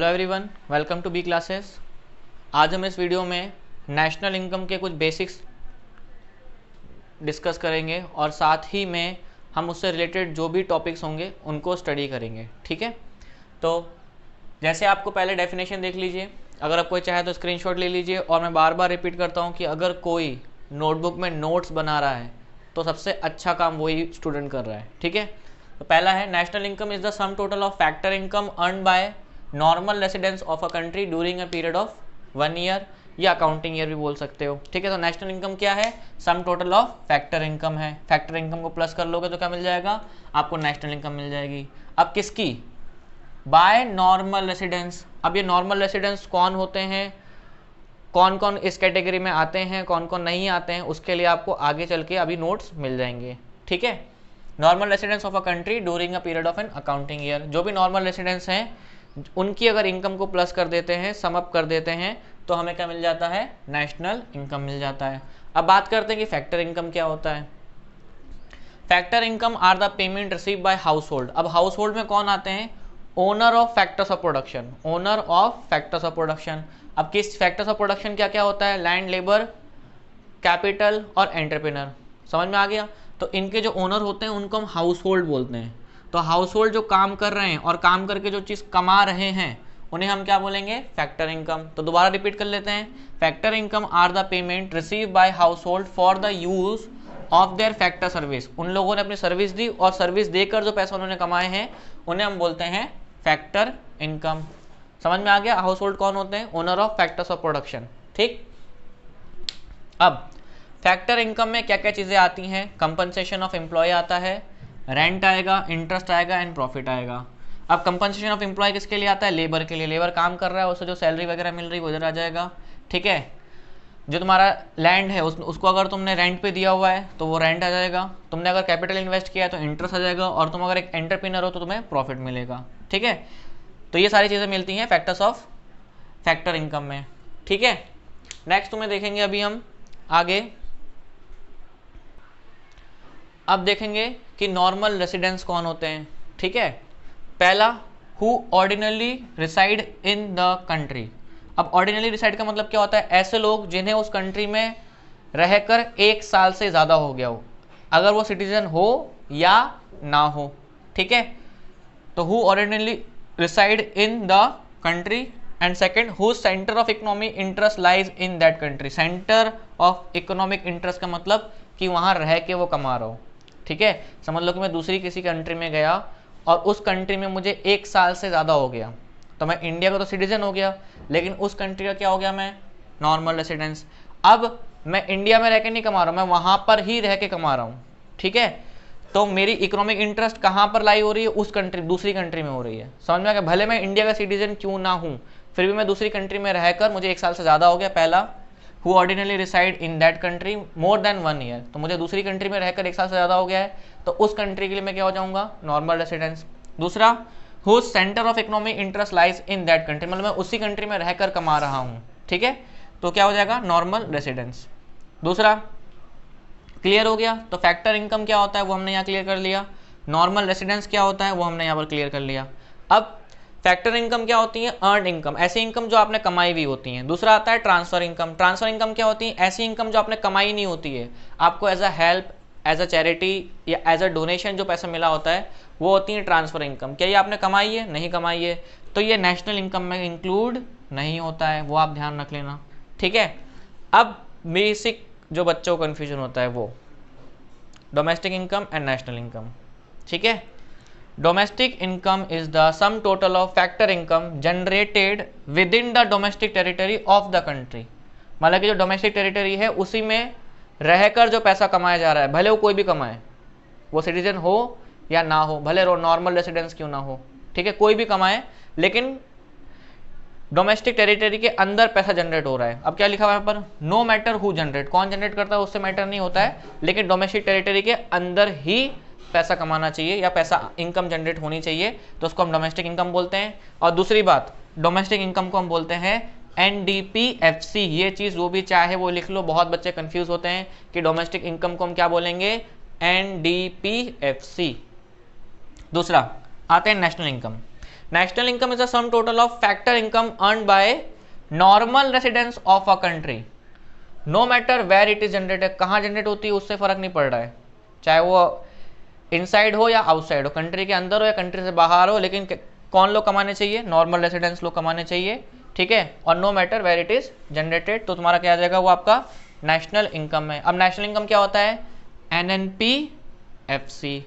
Hello everyone, welcome to B classes. आज हम इस वीडियो में नेशनल इनकम के कुछ बेसिक्स डिस्कस करेंगे और साथ ही में हम उससे रिलेटेड जो भी टॉपिक्स होंगे उनको स्टडी करेंगे। ठीक है, तो जैसे आपको पहले डेफिनेशन देख लीजिए, अगर आप कोई चाहे तो स्क्रीनशॉट ले लीजिए। और मैं बार बार रिपीट करता हूँ कि अगर कोई नोटबुक में नोट्स बना रहा है तो सबसे अच्छा काम वही स्टूडेंट कर रहा है। ठीक है, तो पहला है national income is the sum total of factor income earn by normal residence of a country during a period of 1 year या अकाउंटिंग ईयर भी बोल सकते हो। ठीक है, तो नेशनल इनकम क्या है? सम टोटल ऑफ फैक्टर इनकम है। फैक्टर इनकम को प्लस कर लोगे तो क्या मिल जाएगा? आपको नेशनल इनकम मिल जाएगी। अब किसकी? Bye normal residence. अब ये नॉर्मल रेसिडेंस कौन होते हैं, कौन कौन इस कैटेगरी में आते हैं, कौन कौन नहीं आते हैं, उसके लिए आपको आगे चल के अभी नोट्स मिल जाएंगे। ठीक है, normal residence of a country during a period of an accounting year. जो भी नॉर्मल रेसिडेंस हैं उनकी अगर इनकम को प्लस कर देते हैं, सम अप कर देते हैं, तो हमें क्या मिल जाता है? नेशनल इनकम मिल जाता है। अब बात करते हैं कि फैक्टर इनकम क्या होता है। Factor income are the payment receive by household. अब हाउस होल्ड में कौन आते हैं? Owner of factors of production. Owner of factors of production. अब किस फैक्टर्स ऑफ प्रोडक्शन क्या क्या होता है? लैंड, लेबर, कैपिटल और एंटरप्रेन्योर। समझ में आ गया? तो इनके जो ओनर होते हैं उनको हम हाउस होल्ड बोलते हैं। तो हाउस होल्ड जो काम कर रहे हैं और काम करके जो चीज़ कमा रहे हैं उन्हें हम क्या बोलेंगे? Factor income. तो दोबारा रिपीट कर लेते हैं। Factor income are the payment receive by household for the use of their factor service. उन लोगों ने अपनी सर्विस दी और सर्विस देकर जो पैसा उन्होंने कमाए हैं उन्हें हम बोलते हैं फैक्टर इनकम। समझ में आ गया? हाउस होल्ड कौन होते हैं? Owner of factors of production. ठीक, अब फैक्टर इनकम में क्या क्या चीज़ें आती हैं? कंपनसेशन ऑफ एम्प्लॉय आता है, रेंट आएगा, इंटरेस्ट आएगा एंड प्रॉफिट आएगा। अब कंपनसेशन ऑफ एम्प्लॉय किसके लिए आता है? लेबर के लिए। लेबर काम कर रहा है, उससे जो सैलरी वगैरह मिल रही है वो इधर आ जाएगा। ठीक है, जो तुम्हारा लैंड है उसको अगर तुमने रेंट पे दिया हुआ है तो वो रेंट आ जाएगा। तुमने अगर कैपिटल इन्वेस्ट किया है तो इंटरेस्ट आ जाएगा, और तुम अगर एक एंटरप्रेन्योर हो तो तुम्हें प्रॉफिट मिलेगा। ठीक है, तो ये सारी चीज़ें मिलती हैं फैक्टर्स ऑफ फैक्टर इनकम में। ठीक है, नेक्स्ट तुम्हें देखेंगे अभी हम आगे। अब देखेंगे कि नॉर्मल रेसिडेंस कौन होते हैं। ठीक है, पहला who ordinarily reside in the country. अब ऑर्डिनरली रिसाइड का मतलब क्या होता है? ऐसे लोग जिन्हें उस कंट्री में रहकर 1 साल से ज़्यादा हो गया हो, अगर वो सिटीजन हो या ना हो। ठीक है, तो who ordinarily reside in the country. And second, who centre of economic interest lies in that country. Centre of economic interest का मतलब कि वहाँ रह के वो कमा रहा हो। ठीक है, समझ लो कि मैं दूसरी किसी कंट्री में गया और उस कंट्री में मुझे 1 साल से ज़्यादा हो गया, तो मैं इंडिया का तो सिटीजन हो गया, लेकिन उस कंट्री का क्या हो गया? मैं नॉर्मल रेसिडेंस। अब मैं इंडिया में रह के नहीं कमा रहा हूँ, मैं वहाँ पर ही रह के कमा रहा हूँ। ठीक है, तो मेरी इकोनॉमिक इंटरेस्ट कहाँ पर लाई हो रही है? उस कंट्री, दूसरी कंट्री में हो रही है। समझ में आ गया? भले मैं इंडिया का सिटीजन क्यों ना हूँ, फिर भी मैं दूसरी कंट्री में रहकर मुझे 1 साल से ज़्यादा हो गया। पहला, who ordinarily reside in that country more than 1 year. तो मुझे दूसरी कंट्री में रहकर 1 साल से ज़्यादा हो गया है, तो उस कंट्री के लिए मैं क्या हो जाऊँगा? Normal residence. दूसरा, who centre of economic interest lies in that country, मतलब मैं उसी कंट्री में रहकर कमा रहा हूँ। ठीक है, तो क्या हो जाएगा? Normal residence. दूसरा, क्लियर हो गया? तो फैक्टर इनकम क्या होता है वो हमने यहाँ क्लियर कर लिया। नॉर्मल रेसिडेंस क्या होता है वो हमने यहाँ पर क्लियर कर लिया। अब फैक्टर इनकम क्या होती है? अर्न इनकम, ऐसी इनकम जो आपने कमाई हुई होती है। दूसरा आता है ट्रांसफर इनकम। ट्रांसफर इनकम क्या होती है? ऐसी इनकम जो आपने कमाई नहीं होती है, आपको as a help, as a charity या एज अ डोनेशन जो पैसा मिला होता है वो होती है ट्रांसफर इनकम। क्या ये आपने कमाई है? नहीं कमाई है, तो ये नेशनल इनकम में इंक्लूड नहीं होता है, वो आप ध्यान रख लेना। ठीक है, अब बेसिक जो बच्चों को कन्फ्यूजन होता है वो domestic income and national income. ठीक है, domestic income is the sum total of factor income generated with in the domestic territory of the country. मतलब कि जो डोमेस्टिक टेरिटरी है उसी में रहकर जो पैसा कमाया जा रहा है, भले वो कोई भी कमाए, वो सिटीजन हो या ना हो, भले नॉर्मल रेसिडेंस क्यों ना हो। ठीक है, कोई भी कमाए, लेकिन डोमेस्टिक टेरिटरी के अंदर पैसा जनरेट हो रहा है। अब क्या लिखा हुआ है यहाँ पर? नो मैटर हु जनरेट, कौन जनरेट करता है उससे मैटर नहीं होता है, लेकिन डोमेस्टिक टेरिटरी के अंदर ही पैसा कमाना चाहिए या पैसा इनकम जनरेट होनी चाहिए, तो उसको हम डोमेस्टिक इनकम बोलते हैं। और दूसरी बात, डोमेस्टिक इनकम को हम बोलते हैं NDPFC। ये चीज़ वो भी चाहे वो लिख लो, बहुत बच्चे कंफ्यूज होते हैं कि डोमेस्टिक इनकम को हम क्या बोलेंगे? NDPFC। दूसरा आते हैं national income. National income is the sum total of factor income earn by normal residence of a country no matter where it is generated. कहाँ जनरेट होती है उससे फर्क नहीं पड़ रहा है, चाहे वो इनसाइड हो या आउटसाइड हो, कंट्री के अंदर हो या कंट्री से बाहर हो, लेकिन कौन लोग कमाने चाहिए, नॉर्मल रेसिडेंस लोग कमाने चाहिए, ठीक है। और no matter where it is generated, तो तुम्हारा क्या आ जाएगा, वो आपका नेशनल इनकम है। अब नेशनल इनकम क्या होता है, NNPFC।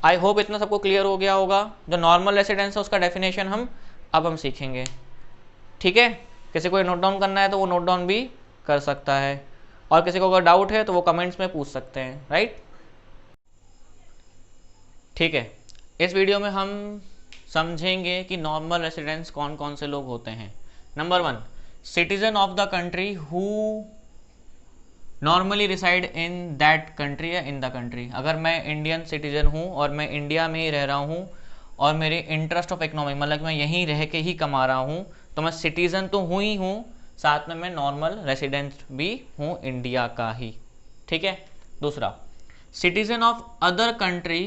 आई होप इतना सबको क्लियर हो गया होगा। जो नॉर्मल रेसिडेंस है उसका डेफिनेशन हम सीखेंगे, ठीक है। किसी को नोट डाउन करना है तो वो नोट डाउन भी कर सकता है, और किसी को अगर डाउट है तो वो कमेंट्स में पूछ सकते हैं, राइट, ठीक है। इस वीडियो में हम समझेंगे कि नॉर्मल रेसिडेंस कौन कौन से लोग होते हैं। Number 1, citizen of the country who normally reside in that country या इन द कंट्री। अगर मैं इंडियन सिटीजन हूँ और मैं इंडिया में ही रह रहा हूँ और मेरे इंटरेस्ट ऑफ इकोनॉमी मतलब मैं यहीं रह के ही कमा रहा हूँ, तो मैं सिटीजन तो हूँ ही हूँ, साथ में मैं नॉर्मल रेसिडेंट भी हूँ इंडिया का ही, ठीक है। दूसरा, citizen of other country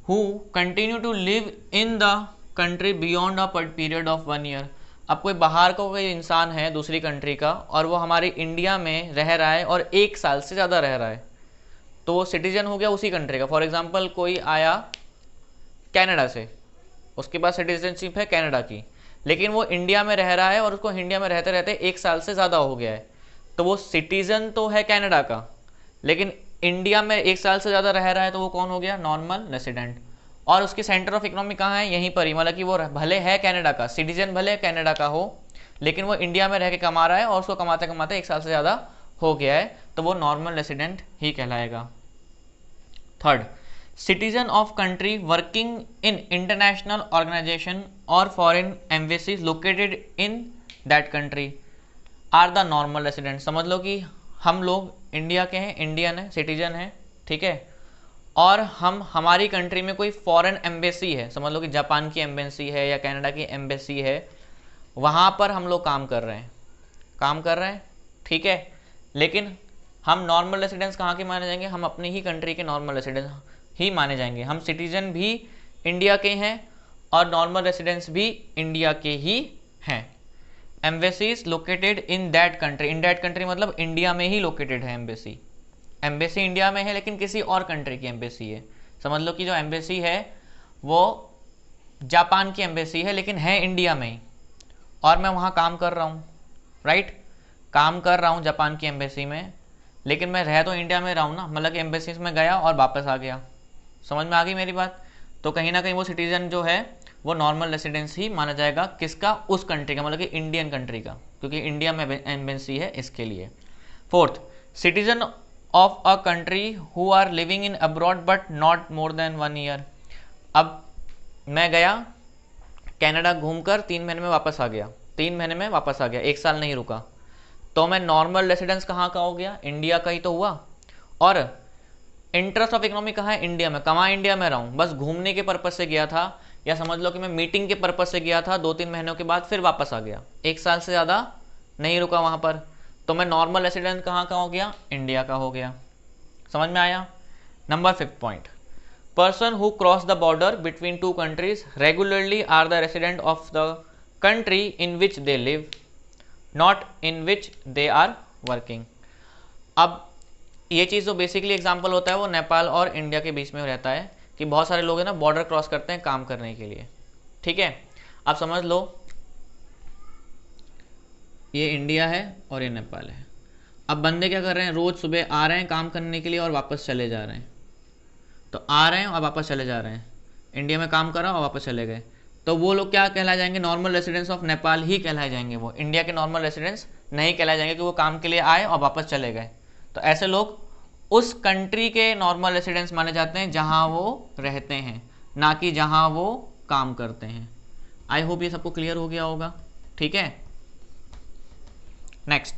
who continue to live in the country beyond a period of 1 year. अब कोई बाहर का कोई इंसान है दूसरी कंट्री का और वो हमारे इंडिया में रह रहा है और 1 साल से ज़्यादा रह रहा है, तो वो सिटीजन हो गया उसी कंट्री का। फॉर एग्जांपल कोई आया कनाडा से, उसके पास सिटीजनशिप है कनाडा की, लेकिन वो इंडिया में रह रहा है और उसको इंडिया में रहते रहते 1 साल से ज़्यादा हो गया है, तो वो सिटीजन तो है कनाडा का, लेकिन इंडिया में 1 साल से ज़्यादा रह रहा है, तो वो कौन हो गया, नॉर्मल रेसिडेंट। और उसकी सेंटर ऑफ इकोनॉमी कहाँ है, यहीं पर ही, मतलब कि वो भले है कनाडा का, सिटीजन भले कनाडा का हो, लेकिन वो इंडिया में रह के कमा रहा है और उसको कमाते कमाते 1 साल से ज़्यादा हो गया है, तो वो नॉर्मल रेसिडेंट ही कहलाएगा। Third, citizen of country working in international organization और foreign embassies located in that country are the normal resident. समझ लो कि हम लोग इंडिया के हैं, इंडियन है, सिटीजन है, ठीक है, और हमारी कंट्री में कोई फॉरेन एम्बेसी है, समझ लो कि जापान की एम्बेसी है या कनाडा की एम्बेसी है, वहाँ पर हम लोग काम कर रहे हैं, ठीक है, लेकिन हम नॉर्मल रेसिडेंस कहाँ के माने जाएंगे, हम अपनी ही कंट्री के नॉर्मल रेसिडेंस ही माने जाएंगे। हम सिटीजन भी इंडिया के हैं और नॉर्मल रेसिडेंस भी इंडिया के ही हैं। Embassies located in that country, in that country मतलब इंडिया में ही लोकेटेड है एम्बेसी, एम्बेसी इंडिया में है लेकिन किसी और कंट्री की एम्बेसी है। समझ लो कि जो एम्बेसी है वो जापान की एम्बेसी है लेकिन है इंडिया में ही, और मैं वहाँ काम कर रहा हूँ, राइट, काम कर रहा हूँ जापान की एम्बेसी में, लेकिन मैं रह तो इंडिया में रहा हूँ ना, मतलब कि एम्बेसी में गया और वापस आ गया। समझ में आ गई मेरी बात। तो कहीं ना कहीं वो सिटीजन जो है वो नॉर्मल रेसिडेंस ही माना जाएगा, किसका, उस कंट्री का, मतलब कि इंडियन कंट्री का, क्योंकि इंडिया में एम्बेसी है इसके लिए। Fourth, citizen of a country who are living in abroad but not more than 1 year. अब मैं गया कनाडा घूमकर 3 महीने में वापस आ गया, 3 महीने में वापस आ गया, 1 साल नहीं रुका, तो मैं नॉर्मल रेसिडेंस कहाँ का हो गया, इंडिया का ही तो हुआ। और इंटरेस्ट ऑफ इकोनॉमी कहाँ है, इंडिया में, कहाँ इंडिया में रहा हूँ, बस घूमने के पर्पज से गया था, या समझ लो कि मैं मीटिंग के पर्पज से गया था, 2-3 महीनों के बाद फिर वापस आ गया, 1 साल से ज़्यादा नहीं रुका वहाँ पर, तो मैं नॉर्मल रेसिडेंट कहाँ का हो गया, इंडिया का हो गया। समझ में आया। Number 5th point, person who cross the border between 2 countries regularly are the resident of the country in which they live, not in which they are working. अब ये चीज़ जो बेसिकली एग्जाम्पल होता है वो नेपाल और इंडिया के बीच में रहता है, कि बहुत सारे लोग हैं ना बॉर्डर क्रॉस करते हैं काम करने के लिए, ठीक है। आप समझ लो ये इंडिया है और ये नेपाल है। अब बंदे क्या कर रहे हैं, रोज़ सुबह आ रहे हैं काम करने के लिए और वापस चले जा रहे हैं, तो आ रहे हैं और वापस चले जा रहे हैं, इंडिया में काम करा और वापस चले गए, तो वो लोग क्या कहलाए जाएंगे, नॉर्मल रेसिडेंस ऑफ नेपाल ही कहलाए जाएंगे, वो इंडिया के नॉर्मल रेसिडेंस नहीं कहलाए जाएंगे कि वो काम के लिए आए और वापस चले गए। तो ऐसे लोग उस कंट्री के नॉर्मल रेसिडेंस माने जाते हैं जहां वो रहते हैं, ना कि जहां वो काम करते हैं। आई होप ये सबको क्लियर हो गया होगा, ठीक है। Next,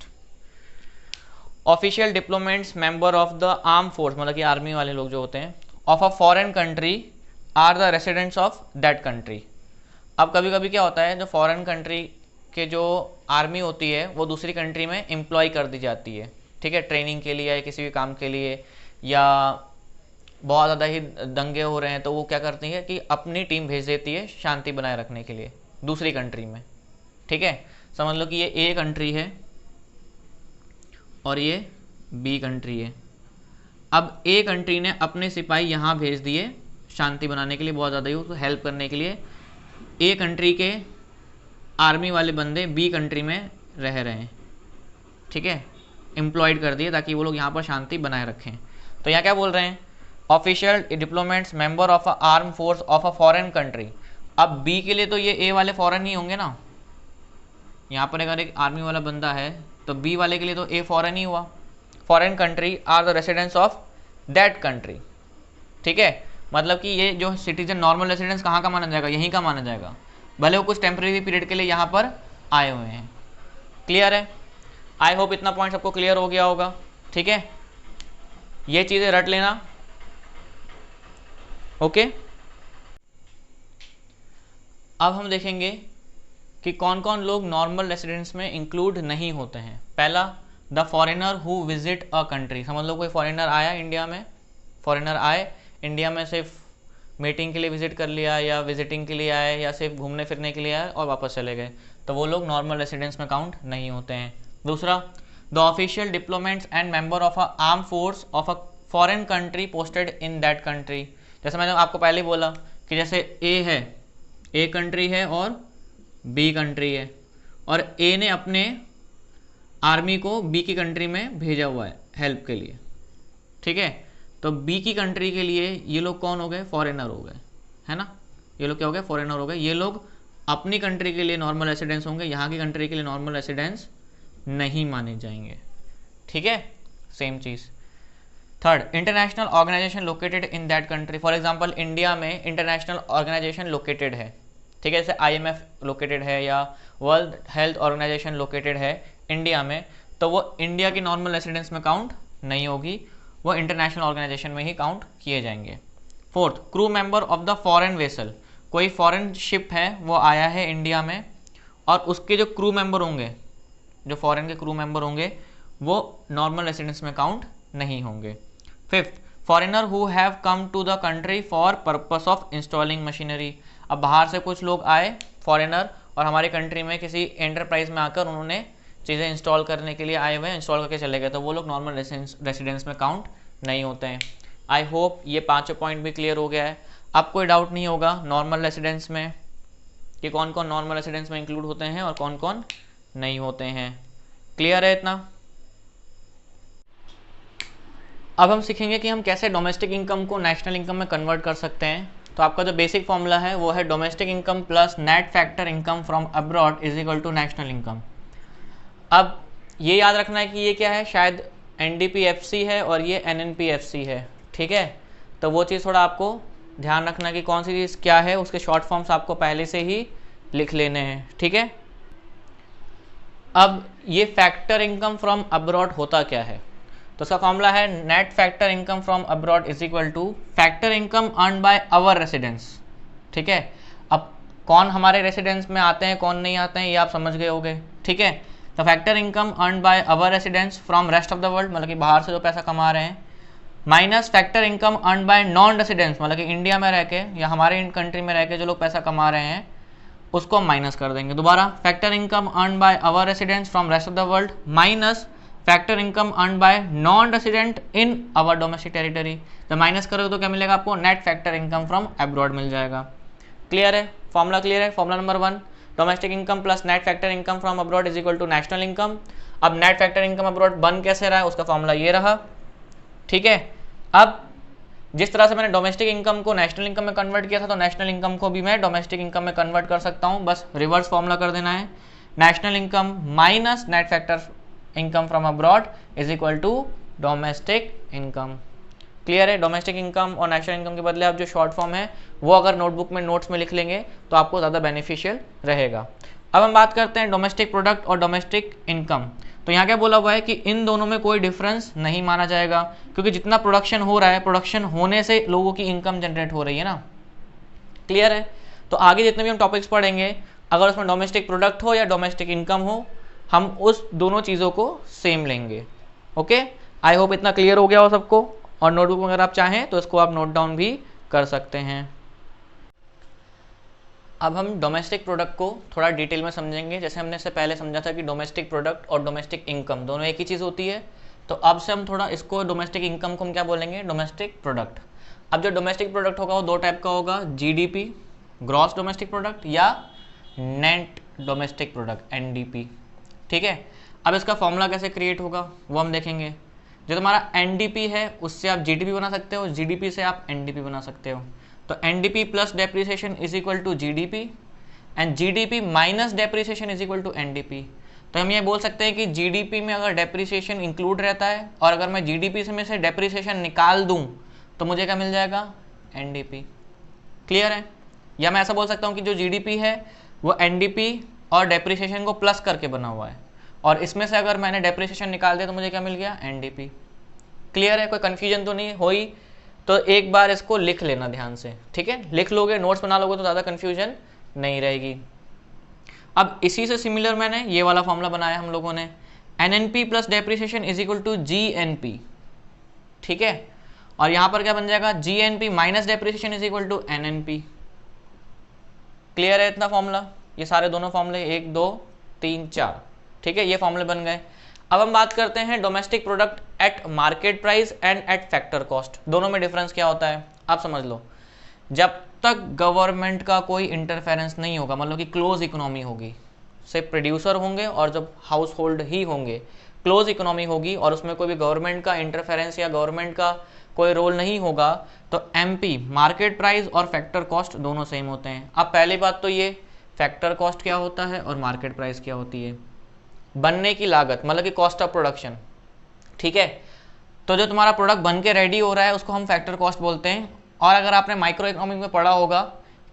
official diplomats member of the arm force, मतलब कि आर्मी वाले लोग जो होते हैं, of a foreign country are the residents of that country. अब कभी कभी क्या होता है, जो फॉरेन कंट्री के जो आर्मी होती है वो दूसरी कंट्री में एम्प्लॉय कर दी जाती है, ठीक है, ट्रेनिंग के लिए या किसी भी काम के लिए, या बहुत ज़्यादा ही दंगे हो रहे हैं, तो वो क्या करती है कि अपनी टीम भेज देती है शांति बनाए रखने के लिए दूसरी कंट्री में। ठीक है, समझ लो कि ये ए कंट्री है और ये बी कंट्री है। अब ए कंट्री ने अपने सिपाही यहाँ भेज दिए शांति बनाने के लिए, बहुत ज़्यादा ही उसको हेल्प करने के लिए। ए कंट्री के आर्मी वाले बंदे बी कंट्री में रह रहे हैं, ठीक है, एम्प्लॉयड कर दिए ताकि वो लोग यहाँ पर शांति बनाए रखें। तो यहाँ क्या बोल रहे हैं, official diplomats member of a arm force of a foreign country. अब बी के लिए तो ये ए वाले फॉरेन ही होंगे ना, यहाँ पर अगर एक आर्मी वाला बंदा है तो बी वाले के लिए तो ए फॉरेन ही हुआ। Foreign country are the residents of that country. ठीक है, मतलब कि ये जो सिटीजन नॉर्मल रेसिडेंस कहाँ का माना जाएगा, यहीं का माना जाएगा, भले वो कुछ टेम्परेरी पीरियड के लिए यहाँ पर आए हुए हैं। क्लियर है, आई होप इतना पॉइंट सबको क्लियर हो गया होगा। ठीक है, ये चीज़ें रट लेना। ओके, अब हम देखेंगे कि कौन कौन लोग नॉर्मल रेसिडेंस में इंक्लूड नहीं होते हैं। पहला, the foreigner who visit a country. समझ लो कोई फॉरेनर आया इंडिया में, फॉरेनर आए इंडिया में, सिर्फ मीटिंग के लिए विजिट कर लिया या विजिटिंग के लिए आए या सिर्फ घूमने फिरने के लिए आए और वापस चले गए, तो वो लोग नॉर्मल रेसिडेंस में काउंट नहीं होते हैं। दूसरा, the official diplomats and member of a arm force of a foreign country posted in that country. जैसे मैंने आपको पहले बोला कि जैसे ए है, ए कंट्री है और बी कंट्री है, और ए ने अपने आर्मी को बी की कंट्री में भेजा हुआ है हेल्प के लिए। ठीक है, तो बी की कंट्री के लिए ये लोग कौन हो गए, फॉरेनर हो गए, है ना। ये लोग क्या हो गए, फॉरेनर हो गए। ये लोग अपनी कंट्री के लिए नॉर्मल रेसिडेंस होंगे, यहाँ की कंट्री के लिए नॉर्मल रेसिडेंस नहीं माने जाएंगे। ठीक है, सेम चीज़। Third, international organization located in that country. For example India में इंटरनेशनल ऑर्गेनाइजेशन लोकेटेड है, ठीक है, जैसे IMF लोकेटेड है या वर्ल्ड हेल्थ ऑर्गेनाइजेशन लोकेटेड है इंडिया में, तो वो इंडिया की नॉर्मल रेसिडेंस में काउंट नहीं होगी, वो इंटरनेशनल ऑर्गेनाइजेशन में ही काउंट किए जाएंगे। Fourth, crew member of the foreign vessel. कोई फॉरेन शिप है, वो आया है इंडिया में और उसके जो क्रू मेंबर होंगे, जो फॉरेन के क्रू मेंबर होंगे, वो नॉर्मल रेसिडेंस में काउंट नहीं होंगे। Fifth, foreigner who have come to the country for purpose of installing machinery. अब बाहर से कुछ लोग आए फॉरेनर और हमारी कंट्री में किसी एंटरप्राइज में आकर उन्होंने चीज़ें इंस्टॉल करने के लिए आए हुए, इंस्टॉल करके चले गए, तो वो लोग नॉर्मल रेसिडेंस में काउंट नहीं होते हैं। आई होप ये पांचों पॉइंट भी क्लियर हो गया है। अब कोई डाउट नहीं होगा नॉर्मल रेसिडेंस में कि कौन कौन नॉर्मल रेसिडेंस में इंक्लूड होते हैं और कौन कौन नहीं होते हैं। क्लियर है इतना। अब हम सीखेंगे कि हम कैसे डोमेस्टिक इनकम को नेशनल इनकम में कन्वर्ट कर सकते हैं। तो आपका जो बेसिक फॉर्मूला है वो है domestic income plus net factor income from abroad is equal to national income. अब ये याद रखना है कि ये क्या है, शायद NDPFC है और ये NNPFC है। ठीक है, तो वो चीज़ थोड़ा आपको ध्यान रखना कि कौन सी चीज़ क्या है, उसके शॉर्ट फॉर्म्स आपको पहले से ही लिख लेने हैं। ठीक है, अब ये फैक्टर इनकम फ्रॉम अब्रॉड होता क्या है, तो उसका फॉर्मूला है net factor income from abroad is equal to factor income earn by our residence. ठीक है, अब कौन हमारे रेसिडेंस में आते हैं कौन नहीं आते हैं ये आप समझ गए होंगे। ठीक है, तो factor income earn by our residence from rest of the world, मतलब कि बाहर से जो पैसा कमा रहे हैं, minus factor income earn by non residence, मतलब कि इंडिया में रह के या हमारे कंट्री में रह के जो लोग पैसा कमा रहे हैं उसको हम माइनस कर देंगे। दोबारा, factor income earn by our residence from rest of the world minus factor income earn by non resident in our domestic territory. जब माइनस करोगे तो क्या मिलेगा आपको, net factor income from abroad मिल जाएगा। क्लियर है, फॉर्मूला क्लियर है। Formula number 1, domestic income plus net factor income from abroad is equal to national income. अब नेट फैक्टर इनकम अब्रॉड बन कैसे रहा है, उसका फॉर्मूला ये रहा। ठीक है, अब जिस तरह से मैंने डोमेस्टिक इनकम को नेशनल इनकम में कन्वर्ट किया था, तो नेशनल इनकम को भी मैं डोमेस्टिक इनकम में कन्वर्ट कर सकता हूँ, बस रिवर्स फॉर्मूला कर देना है। National income minus net factor income from abroad is equal to domestic income. Clear है, डोमेस्टिक इनकम और नेशनल इनकम के बदले आप जो शॉर्ट फॉर्म है वो अगर नोटबुक में नोट्स में लिख लेंगे तो आपको ज़्यादा बेनिफिशियल रहेगा। अब हम बात करते हैं डोमेस्टिक प्रोडक्ट और डोमेस्टिक इनकम। तो यहाँ क्या बोला हुआ है कि इन दोनों में कोई डिफरेंस नहीं माना जाएगा, क्योंकि जितना प्रोडक्शन हो रहा है, प्रोडक्शन होने से लोगों की इनकम जनरेट हो रही है ना। क्लियर है, तो आगे जितने भी हम टॉपिक्स पढ़ेंगे, अगर उसमें डोमेस्टिक प्रोडक्ट हो या डोमेस्टिक इनकम हो, हम उस दोनों चीज़ों को सेम लेंगे। ओके, आई होप इतना क्लियर हो गया हो सबको। और नोटबुक में अगर आप चाहें तो इसको आप नोट डाउन भी कर सकते हैं। अब हम डोमेस्टिक प्रोडक्ट को थोड़ा डिटेल में समझेंगे। जैसे हमने इससे पहले समझा था कि डोमेस्टिक प्रोडक्ट और डोमेस्टिक इनकम दोनों एक ही चीज़ होती है, तो अब से हम थोड़ा इसको डोमेस्टिक इनकम को हम क्या बोलेंगे, डोमेस्टिक प्रोडक्ट। अब जो डोमेस्टिक प्रोडक्ट होगा वो दो टाइप का होगा, जीडीपी ग्रॉस डोमेस्टिक प्रोडक्ट या नेट डोमेस्टिक प्रोडक्ट एनडीपी। ठीक है, अब इसका फॉर्मूला कैसे क्रिएट होगा वो हम देखेंगे। जो तुम्हारा एनडीपी है उससे आप जीडीपी बना सकते हो, जीडीपी से आप एनडीपी बना सकते हो। तो NDP plus depreciation is equal to GDP and GDP minus depreciation is equal to NDP. तो हम ये बोल सकते हैं कि जीडीपी में अगर डेप्रिसिएशन इंक्लूड रहता है और अगर मैं जीडीपी से में से डेप्रिसिएशन निकाल दूं तो मुझे क्या मिल जाएगा, एनडीपी। क्लियर है? या मैं ऐसा बोल सकता हूँ कि जो जीडीपी है वो एनडीपी और डेप्रिसिएशन को प्लस करके बना हुआ है और इसमें से अगर मैंने डेप्रिसिएशन निकाल दिया तो मुझे क्या मिल गया, एनडीपी। क्लियर है? कोई कन्फ्यूजन तो नहीं हुई? तो एक बार इसको लिख लेना ध्यान से, ठीक है? लिख लोगे, नोट्स बना लोगे तो ज़्यादा कन्फ्यूजन नहीं रहेगी। अब इसी से सिमिलर मैंने ये वाला फॉर्मूला बनाया हम लोगों ने, NNP plus depreciation is equal to GNP. ठीक है, और यहाँ पर क्या बन जाएगा, GNP minus depreciation is equal to NNP. Clear है इतना फॉर्मूला? ये सारे दोनों फॉर्मूले 1 2 3 4, ठीक है, ये फॉर्मूले बन गए। अब हम बात करते हैं domestic product at market price and eight factor cost. दोनों में डिफरेंस क्या होता है आप समझ लो। जब तक गवर्नमेंट का कोई इंटरफेरेंस नहीं होगा, मतलब कि क्लोज इकोनॉमी होगी, सिर्फ प्रोड्यूसर होंगे और जब हाउस होल्ड ही होंगे, क्लोज इकोनॉमी होगी और उसमें कोई भी गवर्नमेंट का इंटरफेरेंस या गवर्नमेंट का कोई रोल नहीं होगा, तो एमपी मार्केट प्राइस और फैक्टर कॉस्ट दोनों सेम होते हैं। अब पहली बात तो ये फैक्टर कॉस्ट क्या होता है और मार्केट प्राइस क्या होती है। बनने की लागत मतलब कि कॉस्ट ऑफ प्रोडक्शन, ठीक है, तो जो तुम्हारा प्रोडक्ट बन के रेडी हो रहा है उसको हम फैक्टर कॉस्ट बोलते हैं। और अगर आपने माइक्रो इकोनॉमिक में पढ़ा होगा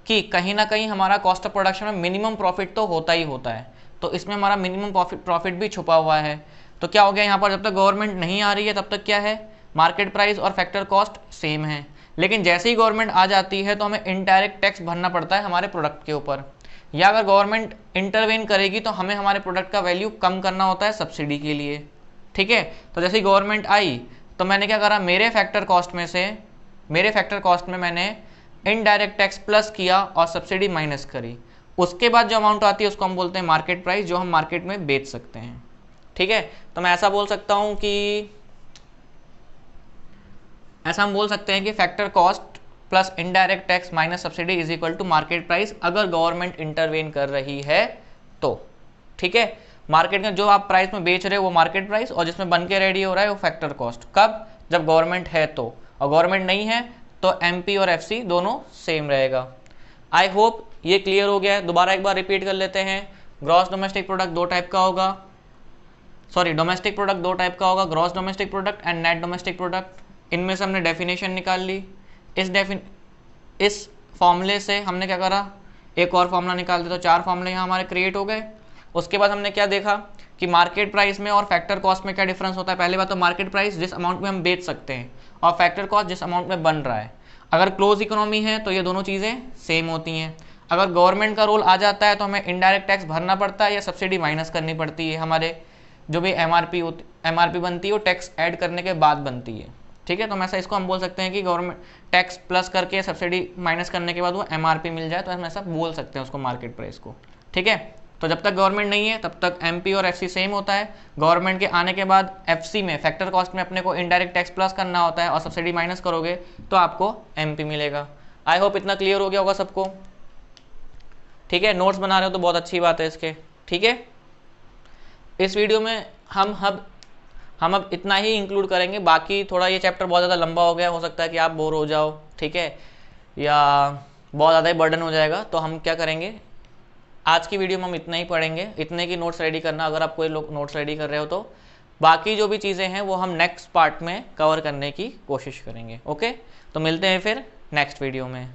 कि कहीं ना कहीं हमारा कॉस्ट ऑफ प्रोडक्शन में मिनिमम प्रॉफिट तो होता ही होता है, तो इसमें हमारा मिनिमम प्रॉफिट भी छुपा हुआ है। तो क्या हो गया यहाँ पर, जब तक गवर्नमेंट नहीं आ रही है तब तक क्या है, मार्केट प्राइस और फैक्टर कॉस्ट सेम है। लेकिन जैसे ही गवर्नमेंट आ जाती है तो हमें इनडायरेक्ट टैक्स भरना पड़ता है हमारे प्रोडक्ट के ऊपर, या अगर गवर्नमेंट इंटरवेन करेगी तो हमें हमारे प्रोडक्ट का वैल्यू कम करना होता है सब्सिडी के लिए। ठीक है, तो जैसे ही गवर्नमेंट आई तो मैंने क्या करा, मेरे फैक्टर कॉस्ट में मैंने इनडायरेक्ट टैक्स प्लस किया और सब्सिडी माइनस करी। उसके बाद जो अमाउंट आती है उसको हम बोलते हैं मार्केट प्राइस, जो हम मार्केट में बेच सकते हैं। ठीक है, तो मैं ऐसा बोल सकता हूं कि factor cost plus indirect tax minus subsidy is equal to market price, अगर गवर्नमेंट इंटरवेन कर रही है तो। ठीक है, मार्केट में जो आप प्राइस में बेच रहे हो वो मार्केट प्राइस और जिसमें बन के रेडी हो रहा है वो फैक्टर कॉस्ट। कब, जब गवर्नमेंट है तो, और गवर्नमेंट नहीं है तो एमपी और एफसी दोनों सेम रहेगा। आई होप ये क्लियर हो गया है। दोबारा एक बार रिपीट कर लेते हैं। ग्रॉस डोमेस्टिक प्रोडक्ट दो टाइप का होगा, डोमेस्टिक प्रोडक्ट दो टाइप का होगा, gross domestic product and net domestic product. इनमें से हमने डेफिनेशन निकाल ली। इस फॉर्मूले से हमने क्या करा, एक और फॉर्मूला निकाल दिया, तो 4 फॉर्मूले यहाँ हमारे क्रिएट हो गए। उसके बाद हमने क्या देखा कि मार्केट प्राइस में और फैक्टर कॉस्ट में क्या डिफरेंस होता है। पहली बात तो मार्केट प्राइस जिस अमाउंट में हम बेच सकते हैं और फैक्टर कॉस्ट जिस अमाउंट में बन रहा है। अगर क्लोज इकोनॉमी है तो ये दोनों चीज़ें सेम होती हैं। अगर गवर्नमेंट का रोल आ जाता है तो हमें इनडायरेक्ट टैक्स भरना पड़ता है या सब्सिडी माइनस करनी पड़ती है। हमारे जो भी एमआरपी बनती है वो टैक्स ऐड करने के बाद बनती है। ठीक है, तो ऐसा इसको हम बोल सकते हैं कि गवर्नमेंट टैक्स प्लस करके सब्सिडी माइनस करने के बाद वो एमआरपी मिल जाए, तो हम ऐसा बोल सकते हैं उसको मार्केट प्राइस को। ठीक है, तो जब तक गवर्नमेंट नहीं है तब तक एमपी और एफसी सेम होता है। गवर्नमेंट के आने के बाद एफसी में फैक्टर कॉस्ट में अपने को इनडायरेक्ट टैक्स प्लस करना होता है और सब्सिडी माइनस करोगे तो आपको एमपी मिलेगा। आई होप इतना क्लियर हो गया होगा सबको। ठीक है, नोट्स बना रहे हो तो बहुत अच्छी बात है इसके। ठीक है, इस वीडियो में हम अब इतना ही इंक्लूड करेंगे। बाकी थोड़ा ये चैप्टर बहुत ज़्यादा लंबा हो गया, हो सकता है कि आप बोर हो जाओ, ठीक है, या बहुत ज़्यादा ही बर्डन हो जाएगा। तो हम क्या करेंगे, आज की वीडियो में हम इतना ही पढ़ेंगे, इतने की नोट्स रेडी करना अगर आप कोई लोग नोट्स रेडी कर रहे हो तो। बाकी जो भी चीज़ें हैं वो हम नेक्स्ट पार्ट में कवर करने की कोशिश करेंगे। ओके, तो मिलते हैं फिर नेक्स्ट वीडियो में।